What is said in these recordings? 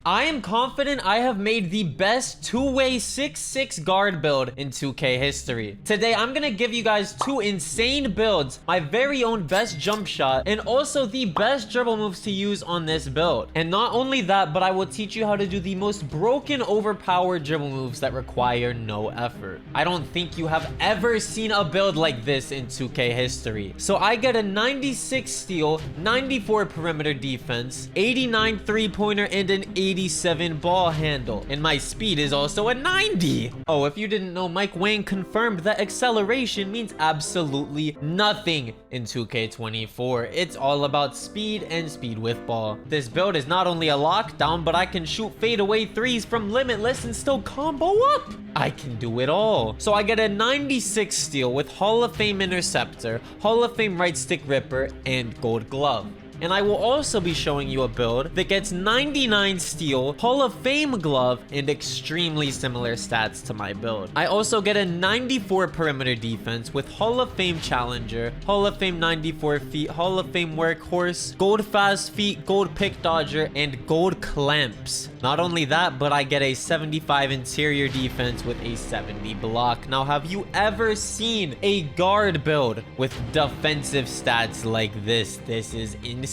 I am confident I have made the best two-way 6'6 guard build in 2K history. Today, I'm gonna give you guys two insane builds, my very own best jump shot, and also the best dribble moves to use on this build. And not only that, but I will teach you how to do the most broken, overpowered dribble moves that require no effort. I don't think you have ever seen a build like this in 2K history. So I get a 96 steal, 94 perimeter defense, 89 three-pointer, and an 87 ball handle. And my speed is also a 90. Oh, if you didn't know, Mike Wang confirmed that acceleration means absolutely nothing in 2K24. It's all about speed and speed with ball. This build is not only a lockdown, but I can shoot fadeaway threes from limitless and still combo up. I can do it all. So I get a 96 steal with Hall of Fame interceptor, Hall of Fame right stick ripper, and gold glove. And I will also be showing you a build that gets 99 steal, Hall of Fame glove, and extremely similar stats to my build. I also get a 94 perimeter defense with Hall of Fame challenger, Hall of Fame 94 feet, Hall of Fame workhorse, gold fast feet, gold pick dodger, and gold clamps. Not only that, but I get a 75 interior defense with a 70 block. Now, have you ever seen a guard build with defensive stats like this? This is insane.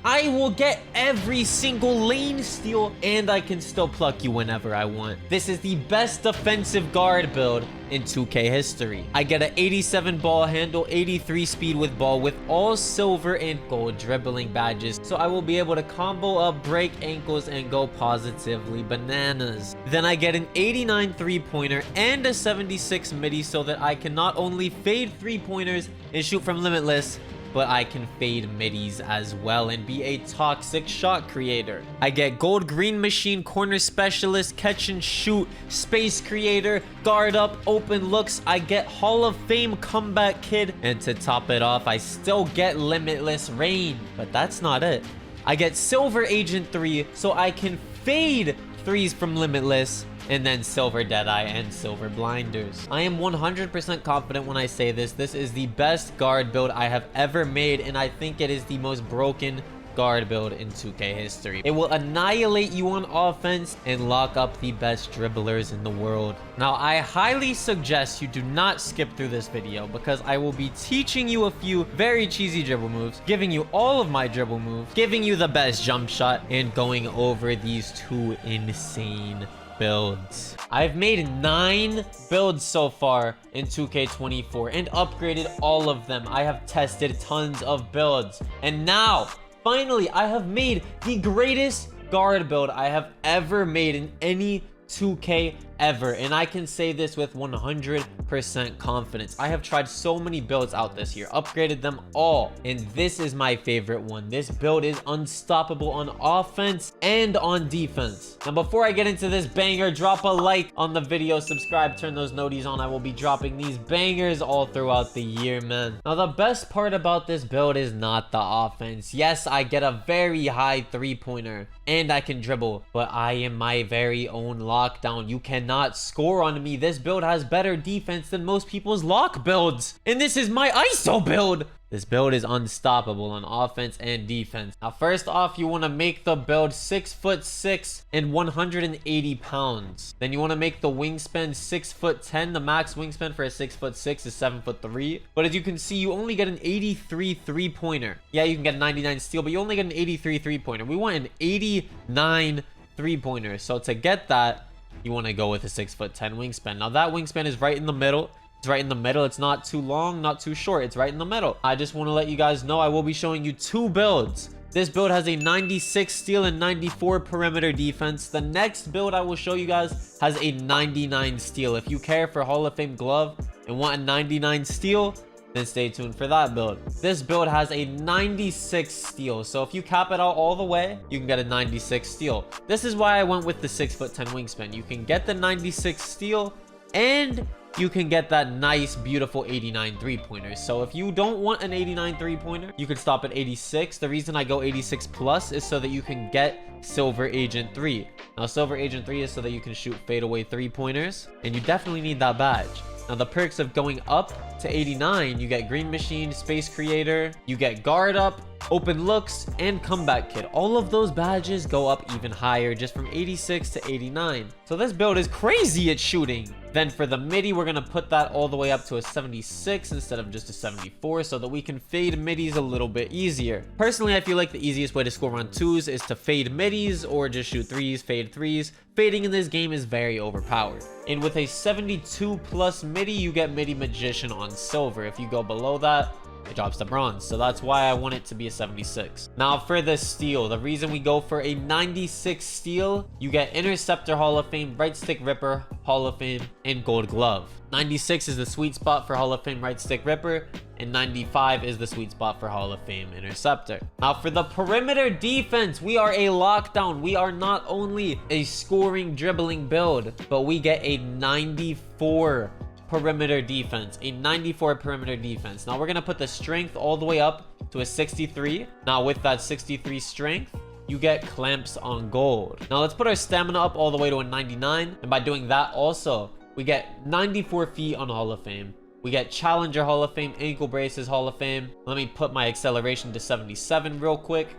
I will get every single lane steal, and I can still pluck you whenever I want. This is the best defensive guard build in 2K history. I get an 87 ball handle, 83 speed with ball, with all silver and gold dribbling badges. So I will be able to combo up, break ankles, and go positively bananas. Then I get an 89 three-pointer and a 76 midi so that I can not only fade three-pointers and shoot from limitless, but I can fade middies as well and be a toxic shot creator. I get gold green machine, corner specialist, catch and shoot, space creator, guard up, open looks. I get Hall of Fame comeback kid, and to top it off, I still get limitless rain. But that's not it. I get silver agent 3 so I can fade threes from limitless, and then silver deadeye and silver blinders. I am 100% confident when I say this. This is the best guard build I have ever made, and I think it is the most broken guard build in 2K history. It will annihilate you on offense and lock up the best dribblers in the world. Now, I highly suggest you do not skip through this video because I will be teaching you a few very cheesy dribble moves, giving you all of my dribble moves, giving you the best jump shot, and going over these two insane builds. I've made 9 builds so far in 2K24 and upgraded all of them. I have tested tons of builds, and now finally I have made the greatest guard build I have ever made in any 2K ever, and I can say this with 100% confidence. I have tried so many builds out this year, upgraded them all, and this is my favorite one. This build is unstoppable on offense and on defense. Now, before I get into this banger, drop a like on the video, subscribe, turn those noties on. I will be dropping these bangers all throughout the year, man. Now, the best part about this build is not the offense. Yes, I get a very high three-pointer and I can dribble, but I am my very own lockdown. You cannot score on me. This build has better defense than most people's lock builds, and this is my ISO build. This build is unstoppable on offense and defense. Now, first off, you want to make the build 6'6" and 180 pounds. Then you want to make the wingspan 6'10". The max wingspan for a 6'6" is 7'3". But as you can see, you only get an 83 three-pointer. Yeah, you can get a 99 steal, but you only get an 83 three-pointer. We want an 89 three-pointer. So to get that, you want to go with a 6'10" wingspan. Now, that wingspan is right in the middle. It's right in the middle. It's not too long, not too short. It's right in the middle. I just want to let you guys know I will be showing you 2 builds. This build has a 96 steal and 94 perimeter defense. The next build I will show you guys has a 99 steal. If you care for Hall of Fame glove and want a 99 steal, then stay tuned for that build. This build has a 96 steal, so if you cap it out all the way, you can get a 96 steal. This is why I went with the 6'10" wingspan. You can get the 96 steal, and you can get that nice, beautiful 89 three-pointers. So if you don't want an 89 three-pointer, you can stop at 86. The reason I go 86 plus is so that you can get Silver Agent 3. Now, Silver Agent 3 is so that you can shoot fadeaway three-pointers, and you definitely need that badge. Now, the perks of going up to 89, you get Green Machine, Space Creator, you get Guard Up, open looks, and comeback kid. All of those badges go up even higher, just from 86 to 89. So this build is crazy at shooting. Then for the midi, we're going to put that all the way up to a 76 instead of just a 74 so that we can fade midis a little bit easier. Personally, I feel like the easiest way to score on 2s is to fade midis or just shoot 3s, fade 3s. Fading in this game is very overpowered. And with a 72 plus midi, you get midi magician on silver. If you go below that, it drops to bronze, so that's why I want it to be a 76. Now for the steal, the reason we go for a 96 steal, you get Interceptor Hall of Fame, Right Stick Ripper Hall of Fame, and Gold Glove. 96 is the sweet spot for Hall of Fame Right Stick Ripper, and 95 is the sweet spot for Hall of Fame Interceptor. Now for the perimeter defense, we are a lockdown. We are not only a scoring, dribbling build, but we get a 94 perimeter defense, a 94 perimeter defense. Now we're gonna put the strength all the way up to a 63. Now with that 63 strength, you get clamps on gold. Now let's put our stamina up all the way to a 99, and by doing that also, we get 94 feet on Hall of Fame. We get Challenger Hall of Fame, Ankle Braces Hall of Fame. Let me put my acceleration to 77 real quick.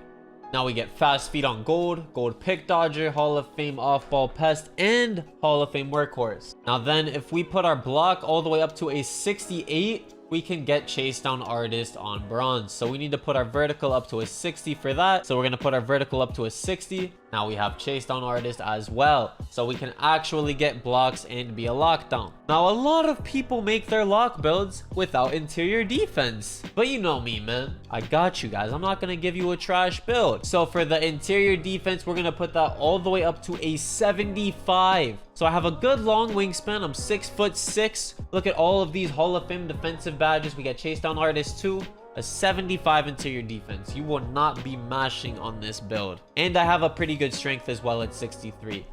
Now we get fast feet on gold, gold pick dodger, Hall of Fame off-ball pest, and Hall of Fame workhorse. Now then, if we put our block all the way up to a 68, we can get chase down artist on bronze. So we need to put our vertical up to a 60 for that. So we're going to put our vertical up to a 60. Now we have chase down artist as well, so we can actually get blocks and be a lockdown. Now a lot of people make their lock builds without interior defense, but you know me, man, I got you guys. I'm not gonna give you a trash build. So for the interior defense, we're gonna put that all the way up to a 75. So I have a good long wingspan. I'm 6'6". Look at all of these Hall of Fame defensive badges. We get chase down artist too. A 75 interior defense. You will not be mashing on this build. And I have a pretty good strength as well at 63.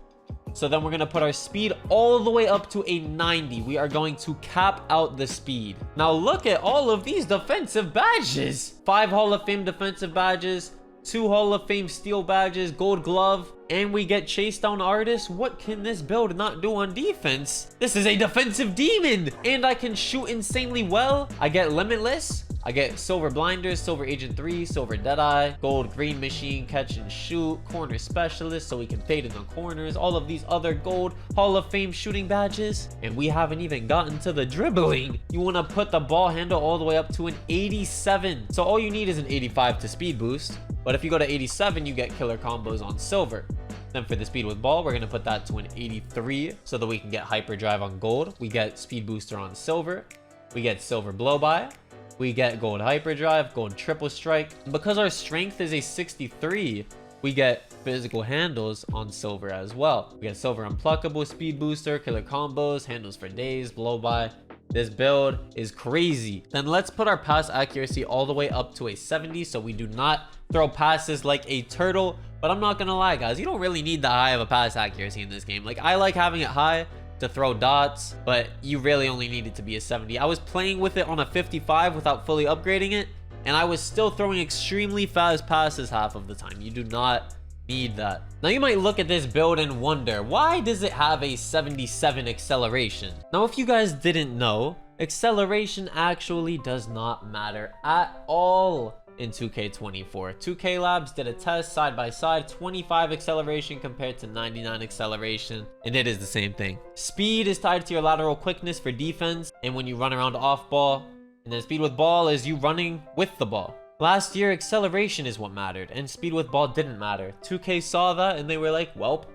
So then we're going to put our speed all the way up to a 90. We are going to cap out the speed. Now look at all of these defensive badges. 5 Hall of Fame defensive badges, 2 Hall of Fame steel badges, gold glove, and we get chase down artist. What can this build not do on defense? This is a defensive demon, and I can shoot insanely well. I get limitless. I get silver blinders, silver agent 3, silver deadeye, gold green machine, catch and shoot, corner specialist so we can fade in the corners, all of these other gold Hall of Fame shooting badges. And we haven't even gotten to the dribbling. You want to put the ball handle all the way up to an 87. So all you need is an 85 to speed boost. But if you go to 87, you get killer combos on silver. Then for the speed with ball, we're going to put that to an 83 so that we can get hyperdrive on gold. We get speed booster on silver. We get silver blow by. We get gold hyperdrive, gold triple strike. And because our strength is a 63, we get physical handles on silver as well. We get silver unpluckable, speed booster, killer combos, handles for days, blow by. This build is crazy. Then let's put our pass accuracy all the way up to a 70 so we do not throw passes like a turtle. But I'm not gonna lie, guys, you don't really need that high of a pass accuracy in this game. Like, I like having it high to throw dots, but you really only need it to be a 70. I was playing with it on a 55 without fully upgrading it, and I was still throwing extremely fast passes half of the time. You do not need that. Now you might look at this build and wonder, why does it have a 77 acceleration? Now if you guys didn't know, acceleration actually does not matter at all in 2K24. 2K Labs did a test side by side, 25 acceleration compared to 99 acceleration, and it is the same thing. Speed is tied to your lateral quickness for defense, and when you run around off ball, and then speed with ball is you running with the ball. Last year, acceleration is what mattered, and speed with ball didn't matter. 2K saw that, and they were like, well,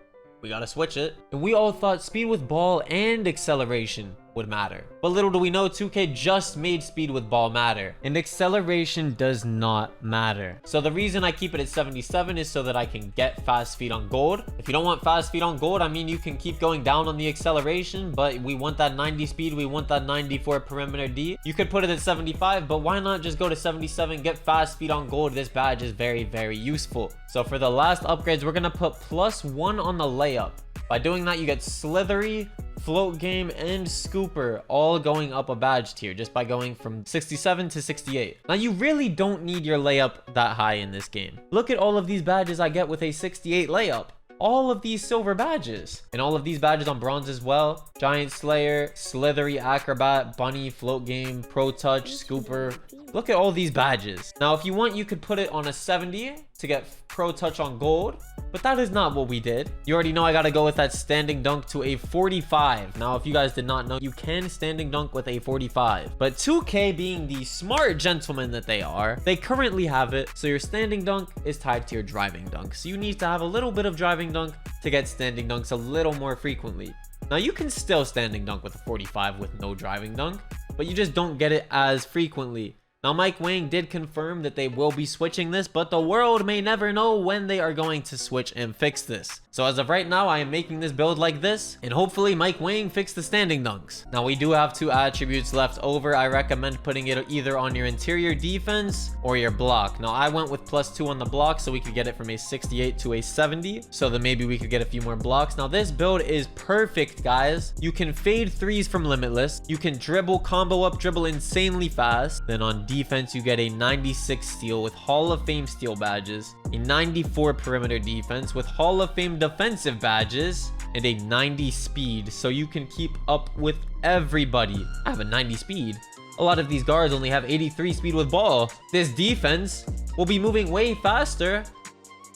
we gotta switch it. And we all thought speed with ball and acceleration would matter. But little do we know, 2K just made speed with ball matter, and acceleration does not matter. So the reason I keep it at 77 is so that I can get fast feet on gold. If you don't want fast feet on gold, I mean, you can keep going down on the acceleration, but we want that 90 speed, we want that 94 perimeter D. You could put it at 75, but why not just go to 77, get fast feet on gold? This badge is very, very useful. So for the last upgrades, we're gonna put +1 on the layup. By doing that, you get slithery, float game, and scooper all going up a badge tier just by going from 67 to 68. Now you really don't need your layup that high in this game. Look at all of these badges I get with a 68 layup. All of these silver badges, and all of these badges on bronze as well. Giant Slayer, Slithery, Acrobat, Bunny, Float Game, Pro Touch, Scooper, Look at all these badges. Now, if you want, you could put it on a 70 to get pro touch on gold, but that is not what we did. You already know I gotta go with that standing dunk to a 45. Now, if you guys did not know, you can standing dunk with a 45, but 2K being the smart gentlemen that they are, they currently have it. So your standing dunk is tied to your driving dunk. So you need to have a little bit of driving dunk to get standing dunks a little more frequently. Now, you can still standing dunk with a 45 with no driving dunk, but you just don't get it as frequently. Now, Mike Wang did confirm that they will be switching this, but the world may never know when they are going to switch and fix this. So as of right now, I am making this build like this, and hopefully Mike Wang fixed the standing dunks. Now, we do have 2 attributes left over. I recommend putting it either on your interior defense or your block. Now, I went with +2 on the block so we could get it from a 68 to a 70, so that maybe we could get a few more blocks. Now, this build is perfect, guys. You can fade threes from Limitless. You can dribble, combo up, dribble insanely fast. Then on defense, you get a 96 steal with Hall of Fame steal badges, a 94 perimeter defense with Hall of Fame defensive badges, and a 90 speed, so you can keep up with everybody. I have a 90 speed. A lot of these guards only have 83 speed with ball. This defense will be moving way faster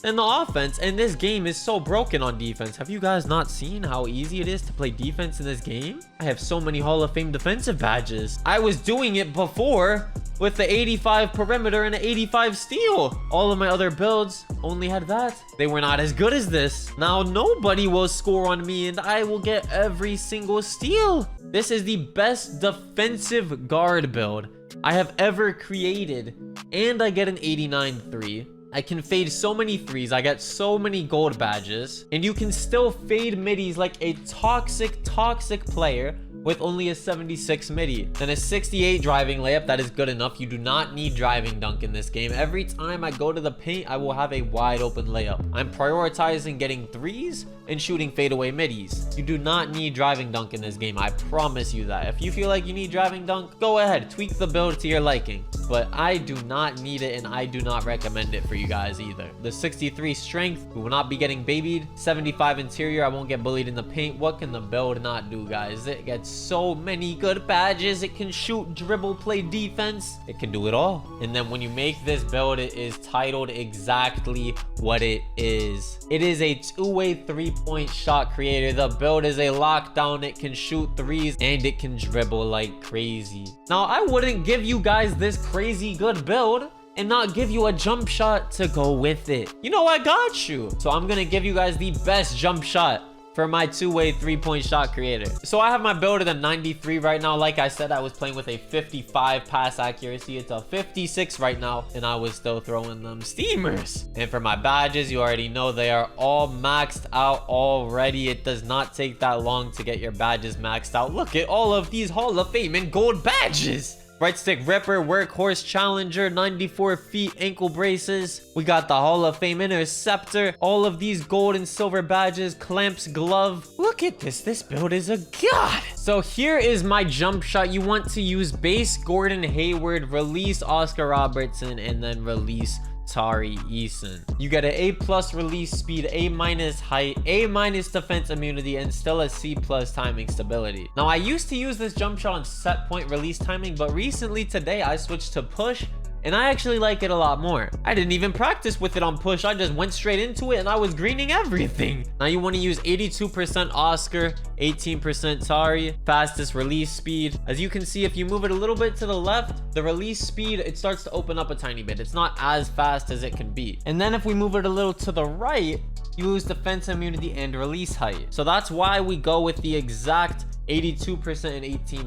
than the offense, and this game is so broken on defense. Have you guys not seen how easy it is to play defense in this game? I have so many Hall of Fame defensive badges. I was doing it before with the 85 perimeter and an 85 steal. All of my other builds only had that. They were not as good as this. Now nobody will score on me and I will get every single steal. This is the best defensive guard build I have ever created, and I get an 89 3. I can fade so many threes, I get so many gold badges, and you can still fade middies like a toxic player with only a 76 midi. Then a 68 driving layup, that is good enough. You do not need driving dunk in this game. Every time I go to the paint, I will have a wide open layup. I'm prioritizing getting threes and shooting fadeaway middies. You do not need driving dunk in this game. I promise you that. If you feel like you need driving dunk, go ahead, tweak the build to your liking. But I do not need it, and I do not recommend it for you guys either. The 63 strength, we will not be getting babied. 75 interior, I won't get bullied in the paint. What can the build not do, guys? It gets so many good badges. It can shoot, dribble, play defense. It can do it all. And then when you make this build, it is titled exactly what it is. It is a two-way three-point shot creator. The build is a lockdown. It can shoot threes and it can dribble like crazy. Now, I wouldn't give you guys this crazy good build and not give you a jump shot to go with it. You know, I got you. So I'm gonna give you guys the best jump shot for my two-way three-point shot creator. So I have my build at a 93 right now. Like I said, I was playing with a 55 pass accuracy. It's a 56 right now, and I was still throwing them steamers. And for my badges, you already know they are all maxed out already. It does not take that long to get your badges maxed out. Look at all of these Hall of Fame and gold badges. Right stick ripper, workhorse challenger, 94 feet, ankle braces. We got the Hall of Fame interceptor, all of these gold and silver badges, clamps, glove. Look at this. This build is a god. So here is my jump shot. You want to use base Gordon Hayward, release Oscar Robertson, and then release Tari Eason. You get an A+ release speed, A- height, A- defense immunity, and still a C+ timing stability. Now, I used to use this jump shot on set point release timing, but recently today I switched to push, and I actually like it a lot more. I didn't even practice with it on push. I just went straight into it and I was greening everything. Now you want to use 82% Oscar, 18% Tari, fastest release speed. As you can see, if you move it a little bit to the left, the release speed, it starts to open up a tiny bit. It's not as fast as it can be. And then if we move it a little to the right, you lose defense immunity and release height. So that's why we go with the exact 82% and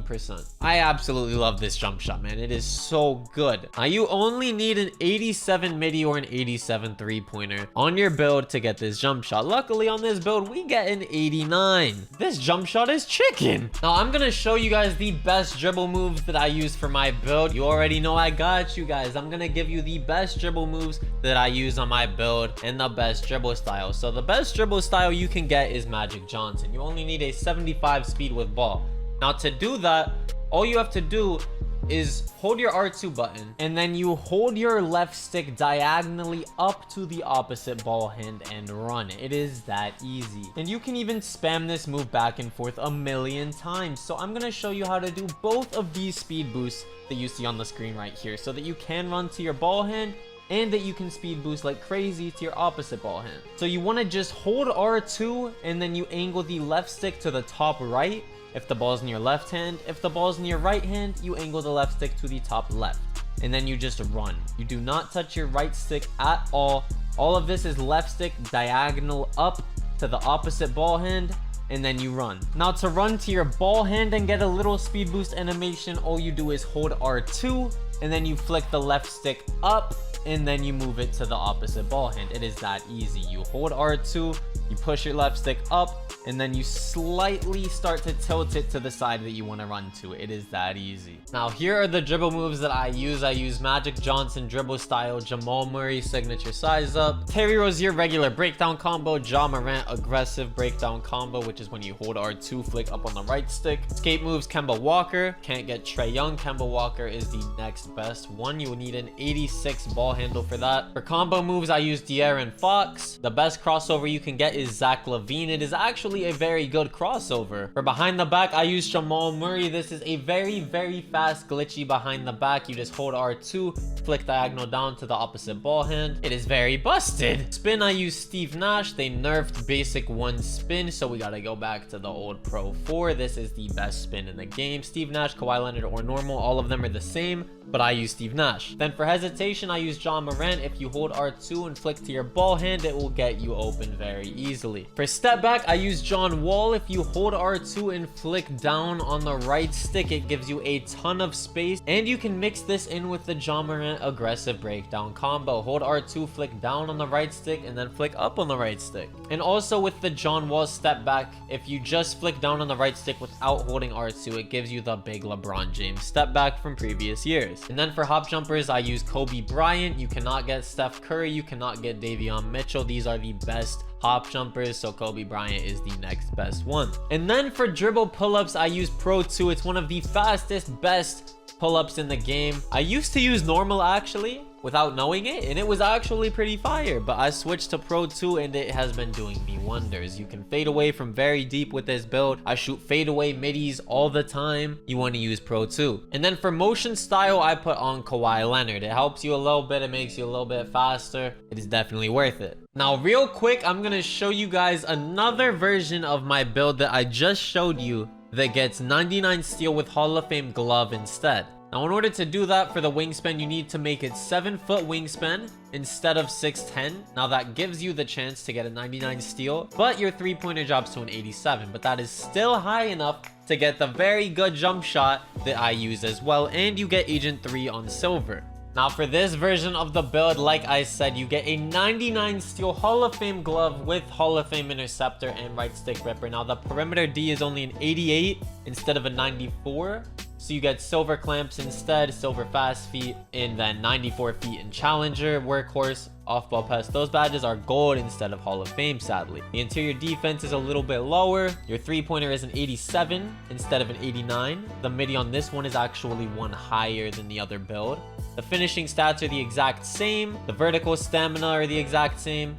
18%. I absolutely love this jump shot, man. It is so good. Now you only need an 87 midi or an 87 three-pointer on your build to get this jump shot. Luckily on this build, we get an 89. This jump shot is chicken. Now I'm gonna show you guys the best dribble moves that I use for my build. You already know I got you guys. I'm gonna give you the best dribble moves that I use on my build and the best dribble style. So the best dribble style you can get is Magic Johnson. You only need a 75 speed with ball. Now to do that, all you have to do is hold your R2 button and then you hold your left stick diagonally up to the opposite ball hand and run. It is that easy. And you can even spam this move back and forth a million times. So I'm gonna show you how to do both of these speed boosts that you see on the screen right here so that you can run to your ball hand and that you can speed boost like crazy to your opposite ball hand. So you want to just hold R2 and then you angle the left stick to the top right if the ball's in your left hand. If the ball's in your right hand, you angle the left stick to the top left. And then you just run. You do not touch your right stick at all. All of this is left stick diagonal up to the opposite ball hand, and then you run. Now to run to your ball hand and get a little speed boost animation, all you do is hold R2 and then you flick the left stick up and then you move it to the opposite ball hand. It is that easy. You hold R2, you push your left stick up, and then you slightly start to tilt it to the side that you want to run to. It is that easy. Now here are the dribble moves that I use. I use Magic Johnson dribble style, Jamal Murray signature size up, Terry Rozier regular breakdown combo, Ja Morant aggressive breakdown combo, which is when you hold R2, flick up on the right stick. Skate moves, Kemba Walker. Can't get Trae Young. Kemba Walker is the next best one. You will need an 86 ball handle for that. For combo moves, I use De'Aaron Fox. The best crossover you can get is Zach LaVine. It is actually a very good crossover. For behind the back, I use Jamal Murray. This is a very fast glitchy behind the back. You just hold R2, flick diagonal down to the opposite ball hand. It is very busted. Spin, I use Steve Nash. They nerfed basic one spin, so we gotta go back to the old Pro 4. This is the best spin in the game. Steve Nash, Kawhi Leonard, or normal, all of them are the same, but I use Steve Nash. Then for hesitation, I use Ja Morant. If you hold R2 and flick to your ball hand, it will get you open very easily. For step back, I use John Wall. If you hold R2 and flick down on the right stick, it gives you a ton of space, and you can mix this in with the Ja Morant aggressive breakdown combo. Hold R2, flick down on the right stick, and then flick up on the right stick. And also with the John Wall step back, if you just flick down on the right stick without holding R2, it gives you the big LeBron James step back from previous years. And then for hop jumpers, I use Kobe Bryant. You cannot get Steph Curry. You cannot get Davion Mitchell. These are the best hop jumpers, so Kobe Bryant is the next best one. And then for dribble pull-ups, I use Pro 2. It's one of the fastest, best pull-ups in the game. I used to use normal actually without knowing it, and it was actually pretty fire, but I switched to Pro 2 and it has been doing me wonders. You can fade away from very deep with this build. I shoot fadeaway middies all the time. You want to use Pro 2. And then for motion style, I put on Kawhi Leonard. It helps you a little bit. It makes you a little bit faster. It is definitely worth it. Now real quick, I'm gonna show you guys another version of my build that I just showed you that gets 99 steal with Hall of Fame glove instead. Now in order to do that, for the wingspan, you need to make it 7-foot wingspan instead of 6'10". Now that gives you the chance to get a 99 steal, but your three-pointer drops to an 87, but that is still high enough to get the very good jump shot that I use as well, and you get Agent 3 on silver. Now for this version of the build, like I said, you get a 99 steal Hall of Fame glove with Hall of Fame interceptor and right stick ripper. Now the perimeter D is only an 88 instead of a 94. So you get silver clamps instead, silver fast feet, and then 94 feet in challenger, workhorse, off-ball pass. Those badges are gold instead of Hall of Fame, sadly. The interior defense is a little bit lower. Your three-pointer is an 87 instead of an 89. The midi on this one is actually one higher than the other build. The finishing stats are the exact same. The vertical stamina are the exact same.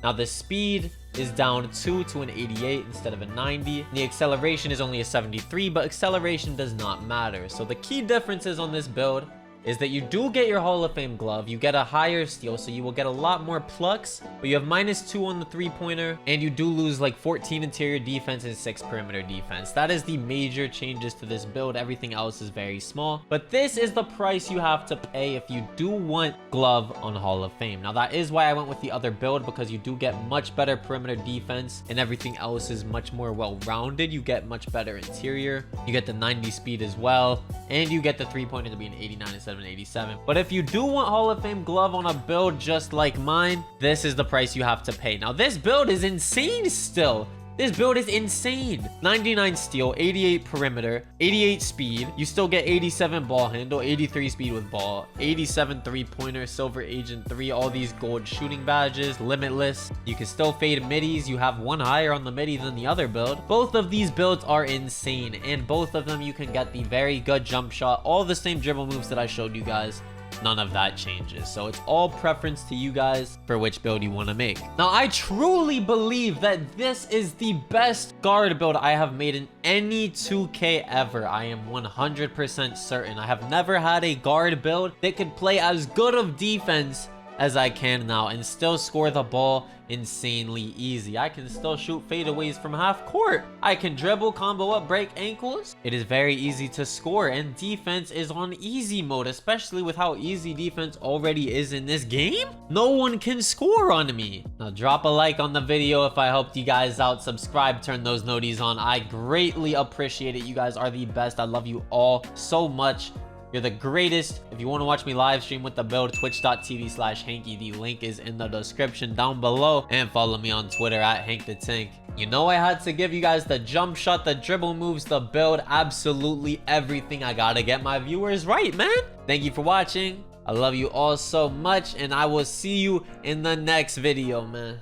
Now the speed is down 2 to an 88 instead of a 90. The acceleration is only a 73, but acceleration does not matter. So the key differences on this build is that you do get your Hall of Fame glove, you get a higher steal, so you will get a lot more plucks, but you have -2 on the three-pointer, and you do lose like 14 interior defense and 6 perimeter defense. That is the major changes to this build. Everything else is very small, but this is the price you have to pay if you do want glove on Hall of Fame. Now that is why I went with the other build, because you do get much better perimeter defense, and everything else is much more well-rounded. You get much better interior, you get the 90 speed as well, and you get the three-pointer to be an 89 instead of an 87. But if you do want Hall of Fame glove on a build just like mine, this is the price you have to pay. Now this build is insane still. This build is insane. 99 steal, 88 perimeter, 88 speed. You still get 87 ball handle, 83 speed with ball, 87 three-pointer, silver agent 3, all these gold shooting badges, limitless. You can still fade middies. You have one higher on the midi than the other build. Both of these builds are insane, and both of them you can get the very good jump shot, all the same dribble moves that I showed you guys. None of that changes, so it's all preference to you guys for which build you want to make. Now, I truly believe that this is the best guard build I have made in any 2K ever. I am 100% certain. I have never had a guard build that could play as good of defense as I can now and still score the ball insanely easy. I can still shoot fadeaways from half court. I can dribble, combo up, break ankles. It is very easy to score, and defense is on easy mode, especially with how easy defense already is in this game. No one can score on me. Now drop a like on the video if I helped you guys out. Subscribe, turn those noties on. I greatly appreciate it. You guys are the best. I love you all so much. You're the greatest. If you want to watch me live stream with the build, twitch.tv/Hanky. The link is in the description down below. And follow me on Twitter at HankTheTank. You know I had to give you guys the jump shot, the dribble moves, the build, absolutely everything. I gotta get my viewers right, man. Thank you for watching. I love you all so much, and I will see you in the next video, man.